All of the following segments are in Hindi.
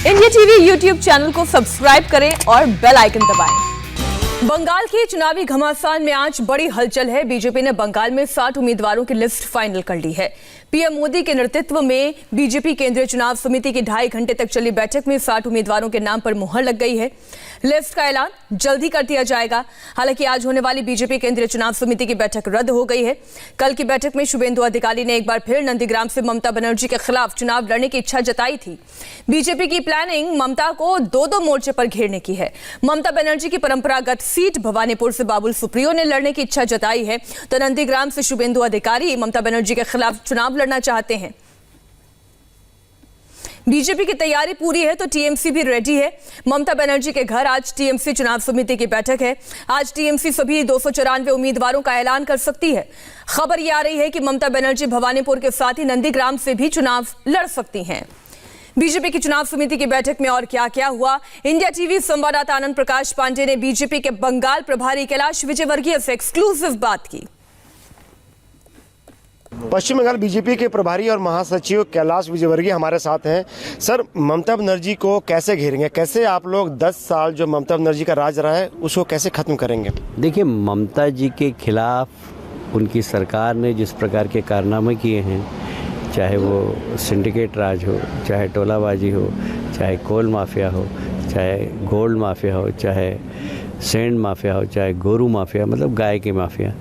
इंडिया टीवी यूट्यूब चैनल को सब्सक्राइब करें और बेल आइकन दबाएं। बंगाल के चुनावी घमासान में आज बड़ी हलचल है। बीजेपी ने बंगाल में 60 उम्मीदवारों की लिस्ट फाइनल कर ली है। पीएम मोदी के नेतृत्व में बीजेपी केंद्रीय चुनाव समिति की 2.5 घंटे तक चली बैठक में 60 उम्मीदवारों के नाम पर मुहर लग गई है। लिस्ट का ऐलान जल्द ही कर दिया जाएगा। हालांकि आज होने वाली बीजेपी केंद्रीय चुनाव समिति की बैठक रद्द हो गई है। कल की बैठक में शुभेंदु अधिकारी ने एक बार फिर नंदीग्राम से ममता बनर्जी के खिलाफ चुनाव लड़ने की इच्छा जताई थी। बीजेपी की प्लानिंग ममता को दो मोर्चे पर घेरने की है। ममता बनर्जी की परंपरागत सीट भवानीपुर से बाबुल सुप्रियो ने लड़ने की इच्छा जताई है, तो नंदीग्राम से शुभेंदु अधिकारी ममता बनर्जी के खिलाफ चुनाव लड़ना चाहते हैं। बीजेपी की तैयारी पूरी है तो टीएमसी भी रेडी है। ममता बनर्जी के घर आज टीएमसी चुनाव समिति की बैठक है। आज टीएमसी सभी 294 उम्मीदवारों का ऐलान कर सकती है। खबर यह आ रही है कि ममता बनर्जी भवानीपुर के साथ ही नंदीग्राम से भी चुनाव लड़ सकती हैं। बीजेपी की चुनाव समिति की बैठक में और क्या क्या हुआ, इंडिया टीवी संवाददाता आनंद प्रकाश पांडे ने बीजेपी के बंगाल प्रभारी कैलाश विजयवर्गीय से एक्सक्लूसिव बात की। पश्चिम बंगाल बीजेपी के प्रभारी और महासचिव कैलाश विजयवर्गीय हमारे साथ हैं। सर, ममता बनर्जी को कैसे घेरेंगे? कैसे आप लोग 10 साल जो ममता बनर्जी का राज रहा है उसको कैसे खत्म करेंगे? देखिए, ममता जी के खिलाफ उनकी सरकार ने जिस प्रकार के कारनामे किए हैं, चाहे वो सिंडिकेट राज हो, चाहे टोलाबाजी हो, चाहे कोल माफिया हो, चाहे गोल्ड माफिया हो, चाहे सैंड माफिया हो, चाहे गोरू माफिया, मतलब गाय के माफिया,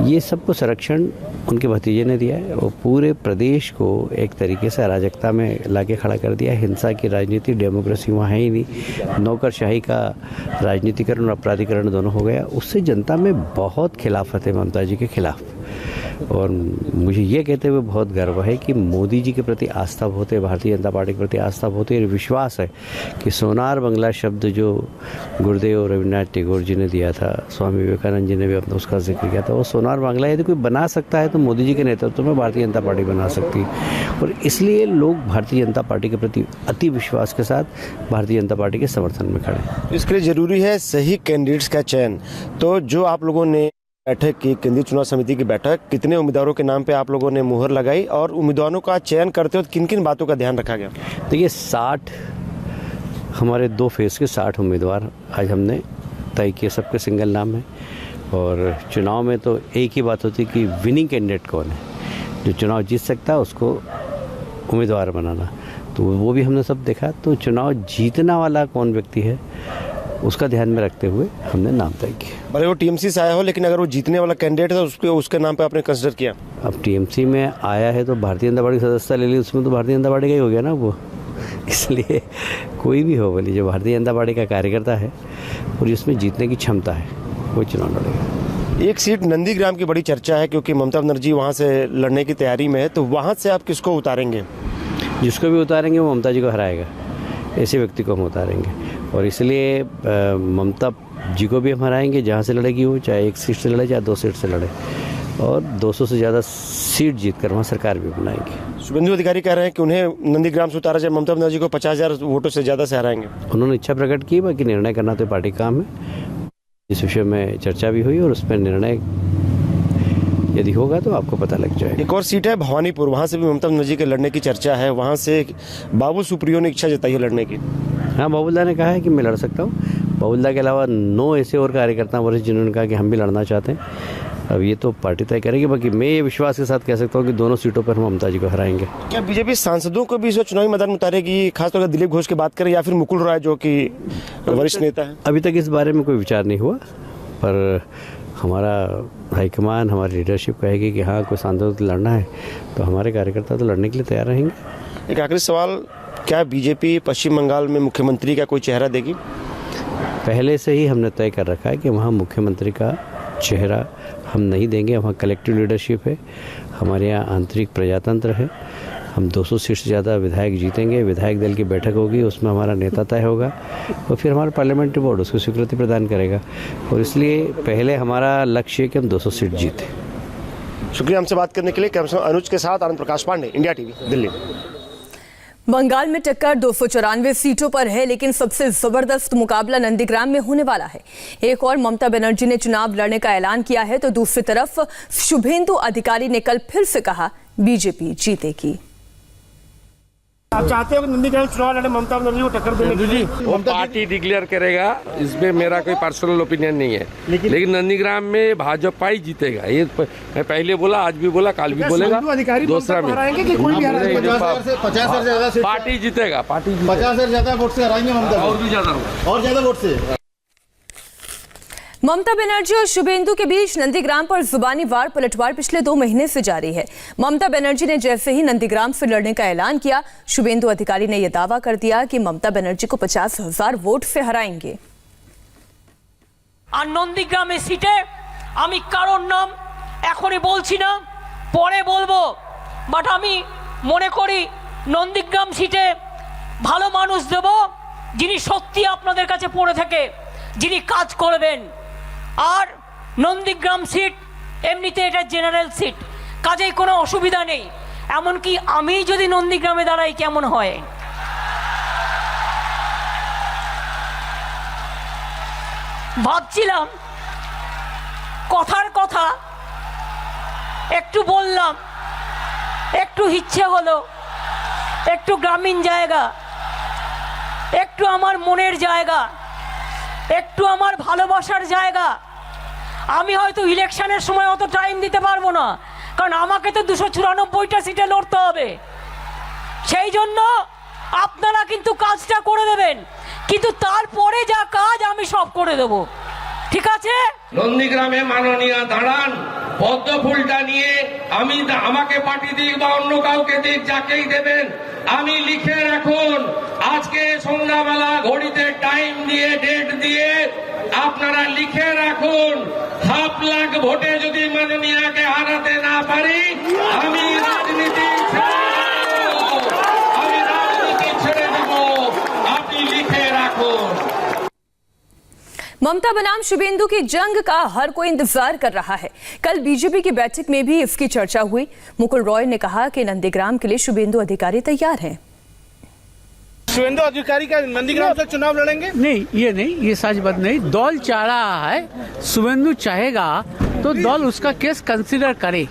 ये सबको संरक्षण उनके भतीजे ने दिया है। वो पूरे प्रदेश को एक तरीके से अराजकता में लाके खड़ा कर दिया। हिंसा की राजनीति, डेमोक्रेसी वहाँ है ही नहीं। नौकरशाही का राजनीतिकरण और अपराधीकरण दोनों हो गया। उससे जनता में बहुत खिलाफत है ममता जी के खिलाफ। और मुझे ये कहते हुए बहुत गर्व है कि मोदी जी के प्रति आस्था बहुत है, भारतीय जनता पार्टी के प्रति आस्था बहुत है। विश्वास है कि सोनार बंगला शब्द जो गुरुदेव रविन्द्रनाथ टैगोर जी ने दिया था, स्वामी विवेकानंद जी ने भी अपना उसका जिक्र किया था, वो सोनार बांग्ला यदि कोई बना सकता है तो मोदी जी के नेतृत्व में भारतीय जनता पार्टी बना सकती है। और इसलिए लोग भारतीय जनता पार्टी के प्रति अति विश्वास के साथ भारतीय जनता पार्टी के समर्थन में खड़े हैं। इसके लिए जरूरी है सही कैंडिडेट्स का चयन। तो जो आप लोगों ने बैठक की, केंद्रीय चुनाव समिति की बैठक, कितने उम्मीदवारों के नाम पे आप लोगों ने मुहर लगाई और उम्मीदवारों का चयन करते वक्त किन किन बातों का ध्यान रखा गया? देखिए, 60 हमारे 2 फेज के 60 उम्मीदवार आज हमने तय किए। सबके सिंगल नाम है। और चुनाव में तो एक ही बात होती है कि विनिंग कैंडिडेट कौन है, जो चुनाव जीत सकता है उसको उम्मीदवार बनाना। तो वो भी हमने सब देखा। तो चुनाव जीतना वाला कौन व्यक्ति है उसका ध्यान में रखते हुए हमने नाम तय किया। भले वो टीएमसी से आया हो, लेकिन अगर वो जीतने वाला कैंडिडेट है उसके नाम पे आपने कंसिडर किया? अब टीएमसी में आया है तो भारतीय जनता पार्टी की सदस्यता ले ली, उसमें तो भारतीय जनता पार्टी का ही हो गया ना वो। इसलिए कोई भी हो, बोली जो भारतीय जनता पार्टी का कार्यकर्ता है और जिसमें जीतने की क्षमता है वो चुनाव लड़ेगा। एक सीट नंदीग्राम की बड़ी चर्चा है क्योंकि ममता बनर्जी वहाँ से लड़ने की तैयारी में है, तो वहाँ से आप किसको उतारेंगे? जिसको भी उतारेंगे वो ममता जी को हराएगा। ऐसे व्यक्ति को हम उतारेंगे और इसलिए ममता जी को भी हम हराएंगे जहाँ से लड़ेगी वो, चाहे 1 सीट से लड़े चाहे 2 सीट से लड़े, और 200 से ज़्यादा सीट जीतकर वहाँ सरकार भी बनाएंगे। शुभेंदु अधिकारी कह रहे हैं कि उन्हें नंदीग्राम से उतारा जाए, ममता बनर्जी को 50,000 वोटों से ज़्यादा से हराएंगे। उन्होंने इच्छा प्रकट की, बाकी निर्णय करना तो पार्टी का काम है। इस विषय में चर्चा भी हुई और उस पर निर्णय यदि होगा तो आपको पता लग जाएगा। एक और सीट है भवानीपुर, वहाँ से भी ममता बनर्जी के लड़ने की चर्चा है। वहाँ से बाबुल सुप्रियो ने इच्छा जताई है लड़ने की। हाँ, बाबुल्ला ने कहा है कि मैं लड़ सकता हूँ। बाबुल्ला के अलावा 9 ऐसे और कार्यकर्ता वरिष्ठ जिन्होंने कहा कि हम भी लड़ना चाहते हैं। अब ये तो पार्टी तय करेगी। बाकी मैं ये विश्वास के साथ कह सकता हूँ कि दोनों सीटों पर हम ममता जी को हराएंगे। क्या बीजेपी सांसदों को भी इस चुनावी मैदान में उतारेगी, खासतौर पर दिलीप घोष की बात करें या फिर मुकुल रॉय जो कि वरिष्ठ नेता है? अभी तक इस बारे में कोई विचार नहीं हुआ, पर हमारा हाईकमान, हमारी लीडरशिप कहेगी कि हाँ कोई सांसद तो लड़ना है तो हमारे कार्यकर्ता तो लड़ने के लिए तैयार रहेंगे। एक आखिरी सवाल, क्या बीजेपी पश्चिम बंगाल में मुख्यमंत्री का कोई चेहरा देगी? पहले से ही हमने तय कर रखा है कि वहाँ मुख्यमंत्री का चेहरा हम नहीं देंगे। वहाँ कलेक्टिव लीडरशिप है, हमारे यहाँ आंतरिक प्रजातंत्र है। हम 200 सीट से ज़्यादा विधायक जीतेंगे। विधायक दल की बैठक होगी, उसमें हमारा नेता तय होगा और फिर हमारा पार्लियामेंट्री बोर्ड उसको स्वीकृति प्रदान करेगा। और इसलिए पहले हमारा लक्ष्य है कि हम 200 सीट जीतें। शुक्रिया हमसे बात करने के लिए। कैमरा अनुज के साथ आनंद प्रकाश पांडे, इंडिया टीवी, दिल्ली। बंगाल में टक्कर 294 सीटों पर है, लेकिन सबसे जबरदस्त मुकाबला नंदीग्राम में होने वाला है। एक और ममता बनर्जी ने चुनाव लड़ने का ऐलान किया है, तो दूसरी तरफ शुभेंदु अधिकारी ने कल फिर से कहा बीजेपी जीतेगी। आप चाहते हो कि नंदीग्राम चुनाव लड़े ममता बनर्जी को टक्कर देने के लिए? वो पार्टी डिक्लेयर करेगा, इसमें मेरा कोई पर्सनल ओपिनियन नहीं है, लेकिन नंदीग्राम में भाजपा ही जीतेगा। ये मैं पहले बोला, आज भी बोला, कल भी बोलेगा। दूसरा में पार्टी जीतेगा, पार्टी 50 से ज्यादा वोट से हराएंगे ममता, और भी ज्यादा होगा, और ज्यादा वोट से। ममता बनर्जी और शुभेंदु के बीच नंदीग्राम पर जुबानी वार पलटवार पिछले 2 महीने से जारी है। ममता बनर्जी ने जैसे ही नंदीग्राम से लड़ने का ऐलान किया, शुभेंदु अधिकारी ने यह दावा कर दिया कि ममता बनर्जी को 50,000 वोट से हराएंगे। আর নন্দীগ্রামের সিটে আমি কারোর নাম এখনই বলছি না, পরে বলবো, বাট আমি মনে করি নন্দীগ্রাম সিটে ভালো মানুষ দেব, যিনি সত্যি আপনাদের কাছে পড়ে থাকে, যিনি কাজ করবেন। আর নন্দীগ্রাম সিট এমনিতে এটা জেনারেল সিট, কাজেই কোনো অসুবিধা নেই। এমনকি আমি যদি নন্দীগ্রামে দাঁড়াই কেমন হয়? ভাবছিলাম কথার কথা একটু বললাম, একটু ইচ্ছে হলো, একটু গ্রামীণ জায়গা, একটু আমার মনের জায়গা, একটু আমার ভালোবাসার জায়গা। আমি হয়তো ইলেকশনের সময় অত টাইম দিতে পারবো না, কারণ আমাকে তো 294টা সিটে লড়তে হবে। সেই জন্য আপনারা কিন্তু কাজটা করে দেবেন, কিন্তু তারপরে যা কাজ আমি সব করে দেব, ঠিক আছে? নন্দীগ্রামে মাননীয় দাঁড়ান, পদ্ম ফুলটা নিয়ে আমাকে পার্টি দিক বা অন্য কাউকে দিক, যাকেই দেবেন, আমি লিখে রাখুন, আজকে সন্ধ্যাবেলা ঘড়িতে টাইম দিয়ে, ডেট দিয়ে আপনারা লিখে রাখুন, 1.5 লাখ ভোটে যদি মাননীয়াকে হারাতে না পারি, আমি রাজনীতি ছেড়ে দেব, আপনি লিখে রাখুন। ममता बनाम शुभेंदु की जंग का हर कोई इंतजार कर रहा है। कल बीजेपी की बैठक में भी इसकी चर्चा हुई। मुकुल रॉय ने कहा कि नंदीग्राम के लिए शुभेंदु अधिकारी तैयार हैं। शुभेंदु अधिकारी का नंदीग्राम से चुनाव लड़ेंगे? नहीं, ये नहीं, ये सच बात नहीं। दल चाह रहा है, शुभेंदु चाहेगा तो दल उसका केस कंसीडर करे।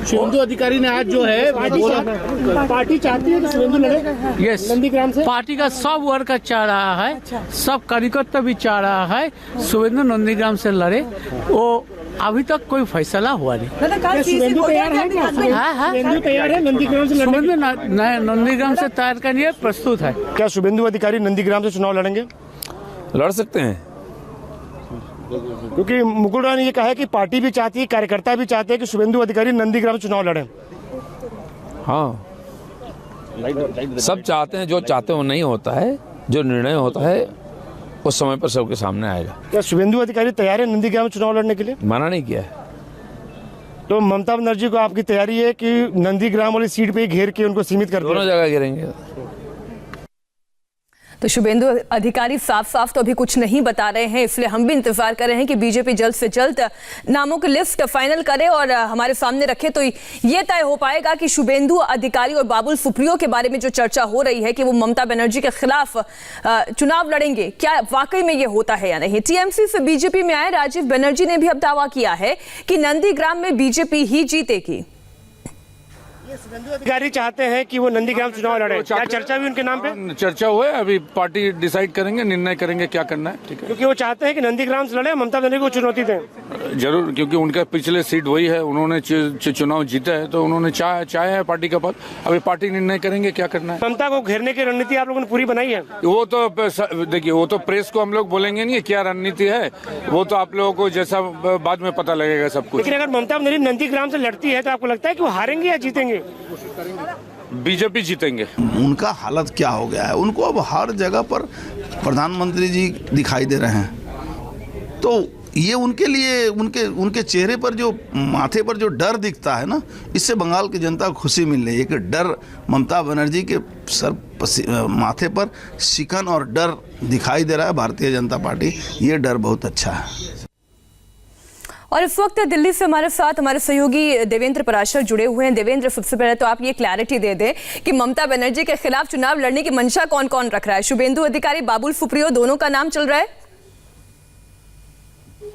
शुभेंदु अधिकारी ने आज जो है बोला, पार्टी चाहती है कि शुभेंदु लड़े यस, नंदीग्राम से। पार्टी का सब वर्कर चाह रहा है, सब कार्यकर्ता भी चाह रहा है शुभेंदु नंदीग्राम से लड़े। वो अभी तक कोई फैसला हुआ नहीं। शुभेंदु तैयार है क्या? शुभेंदु तैयार है नंदीग्राम से लड़ने? शुभेंदु नंदीग्राम से तैयार करने प्रस्तुत है। क्या शुभेंदु अधिकारी नंदीग्राम से चुनाव लड़ेंगे? लड़ सकते हैं, क्योंकि मुकुल रॉय ने ये कहा है कि पार्टी भी चाहती है, कार्यकर्ता भी चाहते हैं कि शुभेंदु अधिकारी नंदीग्राम चुनाव लड़े। हाँ, सब चाहते हैं, जो चाहते हैं वो नहीं होता है, जो निर्णय होता है उस समय पर सबके सामने आएगा। क्या शुभेंदु अधिकारी तैयार है नंदीग्राम चुनाव लड़ने के लिए? मना नहीं किया है। तो ममता बनर्जी को आपकी तैयारी है कि नंदीग्राम वाली सीट पे घेर के उनको सीमित कर दोनों जगह गिरेंगे। तो शुभेंदु अधिकारी साफ साफ तो अभी कुछ नहीं बता रहे हैं, इसलिए हम भी इंतजार कर रहे हैं कि बीजेपी जल्द से जल्द नामों की लिस्ट फाइनल करे और हमारे सामने रखे, तो ये तय हो पाएगा कि शुभेंदु अधिकारी और बाबुल सुप्रियो के बारे में जो चर्चा हो रही है कि वो ममता बनर्जी के खिलाफ चुनाव लड़ेंगे, क्या वाकई में ये होता है या नहीं। टीएमसी से बीजेपी में आए राजीव बनर्जी ने भी अब दावा किया है कि नंदीग्राम में बीजेपी ही जीतेगी। अधिकारी चाहते हैं कि वो नंदीग्राम चुनाव लड़े, क्या चर्चा भी उनके नाम पे? चर्चा हुआ है, अभी पार्टी डिसाइड करेंगे, निर्णय करेंगे क्या करना है। ठीक है, क्योंकि वो चाहते हैं कि नंदीग्राम से लड़े, ममता बनर्जी को चुनौती दें। जरूर, क्योंकि उनका पिछले सीट वही है, उन्होंने चुनाव जीता है, तो उन्होंने चाहे है पार्टी का पद। अभी पार्टी निर्णय करेंगे क्या करना है। ममता को घेरने की रणनीति आप लोगों ने पूरी बनाई है? वो तो देखिए, वो तो प्रेस को हम लोग बोलेंगे नहीं क्या रणनीति है, वो तो आप लोगों को जैसा बाद में पता लगेगा सब कुछ। लेकिन अगर ममता बनर्जी नंदीग्राम से लड़ती है तो आपको लगता है कि वो हारेंगे या जीतेंगे? बीजेपी जीतेंगे। उनका हालत क्या हो गया है, उनको अब हर जगह पर प्रधानमंत्री जी दिखाई दे रहे हैं, तो ये उनके लिए उनके चेहरे पर जो माथे पर जो डर दिखता है ना, इससे बंगाल की जनता को खुशी मिल रही है कि डर ममता बनर्जी के माथे पर शिकन और डर दिखाई दे रहा है भारतीय जनता पार्टी, ये डर बहुत अच्छा है। और इस वक्त दिल्ली से हमारे साथ हमारे सहयोगी देवेंद्र पराशर जुड़े हुए हैं। देवेंद्र, सबसे पहले तो आप ये क्लैरिटी दे दें कि ममता बनर्जी के खिलाफ चुनाव लड़ने की मंशा कौन कौन रख रहा है? शुभेंदु अधिकारी, बाबुल सुप्रियो, दोनों का नाम चल रहा है?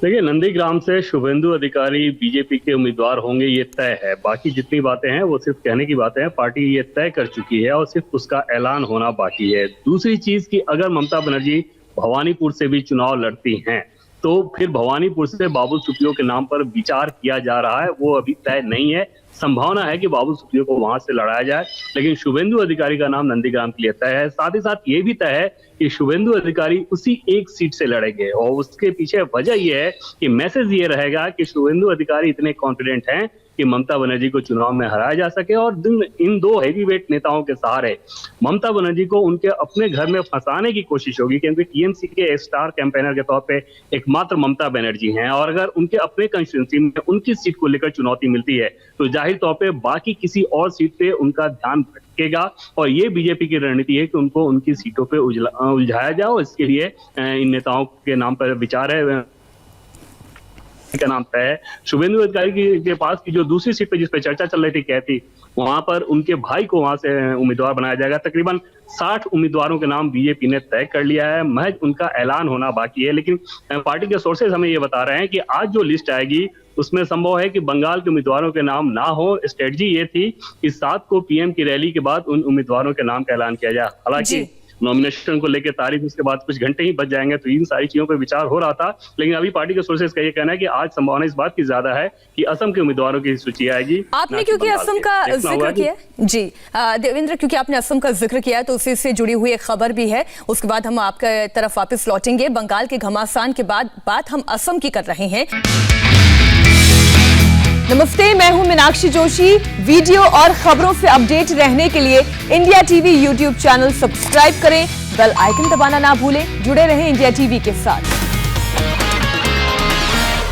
देखिए, नंदीग्राम से शुभेंदु अधिकारी बीजेपी के उम्मीदवार होंगे ये तय है। बाकी जितनी बातें हैं वो सिर्फ कहने की बातें हैं। पार्टी ये तय कर चुकी है और सिर्फ उसका ऐलान होना बाकी है। दूसरी चीज कि अगर ममता बनर्जी भवानीपुर से भी चुनाव लड़ती हैं तो फिर भवानीपुर से बाबुल सुप्रियो के नाम पर विचार किया जा रहा है, वो अभी तय नहीं है। संभावना है कि बाबुल सुप्रियो को वहां से लड़ाया जाए, लेकिन शुभेंदु अधिकारी का नाम नंदीग्राम के लिए तय है। साथ ही साथ ये भी तय है कि शुभेंदु अधिकारी उसी एक सीट से लड़ेंगे और उसके पीछे वजह यह है कि मैसेज ये रहेगा कि शुभेंदु अधिकारी इतने कॉन्फिडेंट हैं कि ममता बनर्जी को चुनाव में हराया जा सके और इन दो हैवीवेट नेताओं के सहारे ममता बनर्जी को उनके अपने घर में फंसाने की कोशिश होगी, क्योंकि टीएमसी के स्टार कैंपेनर के तौर पे एकमात्र ममता बनर्जी हैं और अगर उनके अपने कंस्टिट्यूंसी में उनकी सीट को लेकर चुनौती मिलती है तो जाहिर तौर पे बाकी किसी और सीट पे उनका ध्यान भटकेगा और ये बीजेपी की रणनीति है कि उनको उनकी सीटों पे उलझाया जाए। इसके लिए इन नेताओं के नाम पर विचार है का नाम तय है। शुभेंदु अधिकारी के पास की जो दूसरी सीट पे जिस पे चर्चा चल रही थी कहती, वहां पर उनके भाई को वहां से उम्मीदवार बनाया जाएगा। तकरीबन 60 उम्मीदवारों के नाम बीजेपी ने तय कर लिया है, महज उनका ऐलान होना बाकी है। लेकिन पार्टी के सोर्सेज हमें ये बता रहे हैं कि आज जो लिस्ट आएगी उसमें संभव है कि बंगाल के उम्मीदवारों के नाम ना हो। स्ट्रेटजी ये थी कि 7 को पीएम की रैली के बाद उन उम्मीदवारों के नाम का ऐलान किया जाए। हालांकि नॉमिनेशन को लेकर तारीख उसके बाद कुछ घंटे ही बच जाएंगे, तो इन सारी चीजों पर विचार हो रहा था। लेकिन अभी पार्टी के सोर्सेज का ये कहना है कि आज संभावना इस बात की ज्यादा है कि असम के उम्मीदवारों की सूची आएगी। आपने क्योंकि असम का जिक्र किया जी देवेंद्र, क्योंकि आपने असम का जिक्र किया तो उसी से जुड़ी हुई एक खबर भी है, उसके बाद हम आपके तरफ वापस लौटेंगे। बंगाल के घमासान के बाद बात हम असम की कर रहे हैं। नमस्ते, मैं हूं मीनाक्षी जोशी। वीडियो और खबरों से अपडेट रहने के लिए India TV YouTube channel subscribe करें, बेल आइकन दबाना ना भूलें। जुड़े रहें इंडिया टीवी के साथ।